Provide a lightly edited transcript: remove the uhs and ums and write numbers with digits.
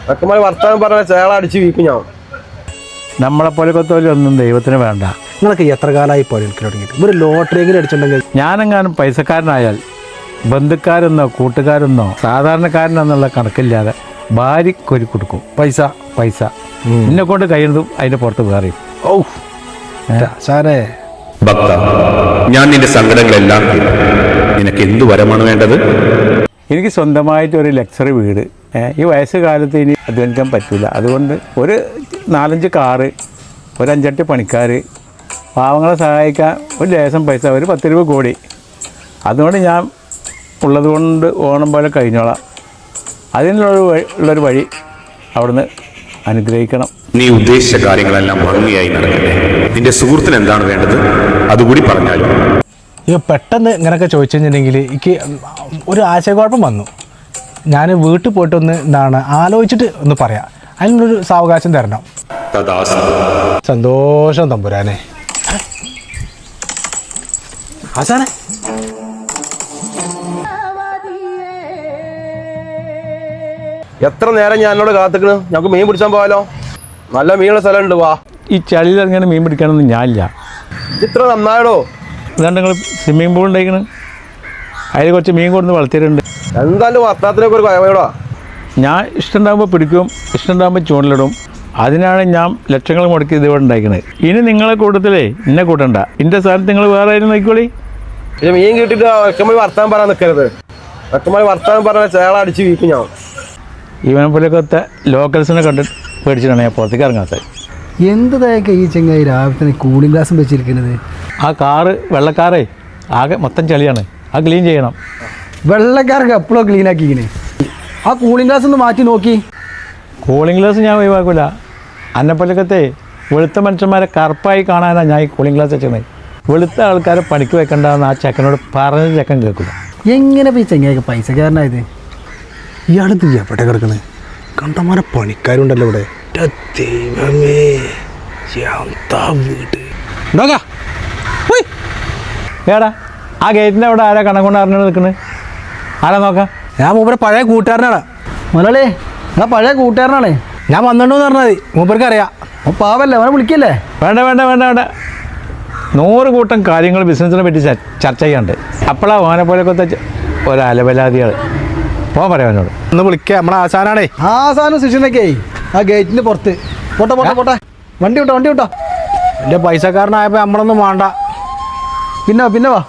ചെക്കന്മാർ വർത്താനം പറഞ്ഞ ചേള അടിച്ച് വീക്കും ഞാൻ. നമ്മളെപ്പോലൊന്നും ദൈവത്തിന് വേണ്ട. നിങ്ങൾക്ക് എത്ര കാലമായി പണിയെടുക്കാൻ തുടങ്ങിയിട്ട്? ഒരു ലോട്ടറിയെങ്കിലും അടിച്ചിട്ടുണ്ടെങ്കിൽ ഞാനെങ്ങാനും പൈസക്കാരനായാൽ ബന്ധുക്കാരെന്നോ കൂട്ടുകാരെന്നോ സാധാരണക്കാരനെന്നുള്ള കണക്കില്ലാതെ ഭാര്യക്കൊരു കൊടുക്കും. പൈസ പൈസ എന്നെ കൊണ്ട് കഴിയുന്നതും അതിൻ്റെ പുറത്ത് വേറെയും. ഓ സാറേ, ഭക്ത, ഞാൻ നിന്റെ സങ്കടങ്ങളെല്ലാം കേട്ടു. നിനക്ക് എന്തു വരമാണ് വേണ്ടത്? എനിക്ക് സ്വന്തമായിട്ടൊരു ലക്സറി വീട്. ഈ വയസ്സുകാലത്ത് ഇനി അധ്വാനിക്കാൻ പറ്റില്ല. അതുകൊണ്ട് ഒരു 4-5 കാറ്, ഒരു 5-8 പണിക്കാർ, പാവങ്ങളെ സഹായിക്കാൻ ഒരു ലേശം പൈസ, ഒരു 10 കോടി. അതുകൊണ്ട് ഞാൻ ഉള്ളത് കൊണ്ട് ഓണം പോലെ കഴിഞ്ഞോളാം. അതിനുള്ളൊരു വഴി അവിടുന്ന് അനുഗ്രഹിക്കണം. നീ ഉദ്ദേശിച്ച കാര്യങ്ങളെല്ലാം ഭംഗിയായി നടക്കട്ടെ. നിന്റെ സുഹൃത്തിന് എന്താണ് വേണ്ടത് അതുകൂടി പറഞ്ഞാലും. പെട്ടെന്ന് ഇങ്ങനെയൊക്കെ ചോദിച്ചു കഴിഞ്ഞിട്ടുണ്ടെങ്കിൽ എനിക്ക് ഒരു ആശയക്കുഴപ്പം വന്നു. ഞാൻ വീട്ടിൽ പോയിട്ടൊന്ന് ആലോചിച്ചിട്ട് ഒന്ന് പറയാം. അതിനൊരു സാവകാശം തരണം. സന്തോഷം തമ്പുരാനെ. ആശാനെ, എത്ര നേരം ഞാൻ എന്നോട് കാത്തിക്കണ്? ഞങ്ങൾക്ക് മീൻ പിടിച്ചാൻ പോയാലോ? നല്ല മീനുള്ള സ്ഥലമുണ്ട്, വാ. ഈ ചളിയിൽ ഇങ്ങനെ മീൻ പിടിക്കാനൊന്നും ഞാനില്ല. ഇത്ര നന്നായടോ. അതുകൊണ്ട് നിങ്ങൾ സ്വിമ്മിംഗ് പൂൾ ഉണ്ടായിക്കണ്, അതിൽ കുറച്ച് മീൻ കൊടുന്ന് വളർത്തിയിട്ടുണ്ട്. എന്തായാലും വർത്താനത്തിനൊക്കെ ഒരു കയവയോടാ. ഞാൻ ഇഷ്ടമുണ്ടാകുമ്പോൾ പിടിക്കും, ഇഷ്ടമുണ്ടാകുമ്പോൾ ചൂണ്ടിലിടും. അതിനാണ് ഞാൻ ലക്ഷങ്ങൾ മുടക്കി ഇതിവിടെ ഉണ്ടാക്കുന്നത്. ഇനി നിങ്ങളെ കൂട്ടത്തിലേ എന്നെ കൂട്ടണ്ട. എൻ്റെ സ്ഥാനത്ത് നിങ്ങൾ വേറെ ആരും നോക്കിക്കോളി. പക്ഷെ മീൻ കിട്ടിയിട്ട് വെക്കന്മാർ വർത്താനം പറയാൻ നിൽക്കരുത്. വെക്കന്മാർ വർത്താനം പറഞ്ഞ ചേള അടിച്ച് വീക്കും ഞാൻ. ഇവനെ പോലെയൊക്കെ ലോക്കൽസിനെ കണ്ട് പേടിച്ചിട്ടാണ് ഞാൻ പുറത്തേക്ക് ഇറങ്ങാത്തത്. എന്തൊക്കെ ഈ ചെങ്ങായി രാവിലെ തന്നെ കൂളിംഗ് ഗ്ലാസും വെച്ചിരിക്കുന്നത്? ആ കാറ്, വെള്ളക്കാറേ, ആകെ മൊത്തം ചളിയാണ്. അത് ക്ലീൻ ചെയ്യണം. വെള്ളക്കാർക്ക് എപ്പോഴും ക്ലീൻ ആക്കിക്കണേ. ആ കൂളിംഗ് ഗ്ലാസ് ഒന്ന് മാറ്റി നോക്കി. കൂളിംഗ് ഗ്ലാസ് ഞാൻ ഒഴിവാക്കില്ല. അന്നെപ്പോലൊക്കെ വെളുത്ത മനുഷ്യന്മാരെ കറുപ്പായി കാണാനാണ് ഞാൻ ഈ കൂളിംഗ് ഗ്ലാസ് വെച്ചത്. വെളുത്ത ആൾക്കാരെ പണിക്ക് വെക്കണ്ടെന്ന് ആ ചെക്കനോട് പറഞ്ഞ ചെക്കൻ കേൾക്കില്ല. എങ്ങനെ പോയി ചെങ്ങായി പൈസക്കാരനായത്? ഇയാളെന്ത് എവിടെ കിടക്കുന്നത്? കണ്ടമാരെ പണിക്കാരുണ്ടല്ലോ ഇവിടെ. ദൈവമേ, വീട് ഏടാ ആ ഗേറ്റിൻ്റെ അവിടെ ആരാ കണക്കൊണ്ട് അറിഞ്ഞു നിൽക്കുന്നത്? ആരാ നോക്കാം? ഞാൻ മൂപ്പരെ പഴയ കൂട്ടുകാരനാണ്. മുതലാളി, നിങ്ങളെ പഴയ കൂട്ടുകാരനാണ്. ഞാൻ വന്നിട്ടുണ്ടെന്ന് പറഞ്ഞാൽ മതി, മൂപ്പർക്ക് അറിയാം. പാവല്ലേ, അവനെ വിളിക്കല്ലേ? വേണ്ട വേണ്ട വേണ്ട വേണ്ട. 100 കൂട്ടം കാര്യങ്ങൾ ബിസിനസ്സിനെ പറ്റി ചർച്ച ചെയ്യാണ്ട്. അപ്പോഴാണ് ഓനെ പോലെയൊക്കെ ഒരലവലാദികൾ പോകാൻ പറയാം എന്നോട്. ഒന്ന് വിളിക്കുക, നമ്മളെ ആശാനാണേ. ആശാനും ശിഷ്യനൊക്കെ ആ ഗേറ്റിൻ്റെ പുറത്ത്. പോട്ടെ പോട്ടെ പോട്ടെ, വണ്ടി വിട്ടോ. എൻ്റെ പൈസക്കാരനായപ്പോൾ നമ്മളൊന്നും വേണ്ട. പിന്നെ വാ.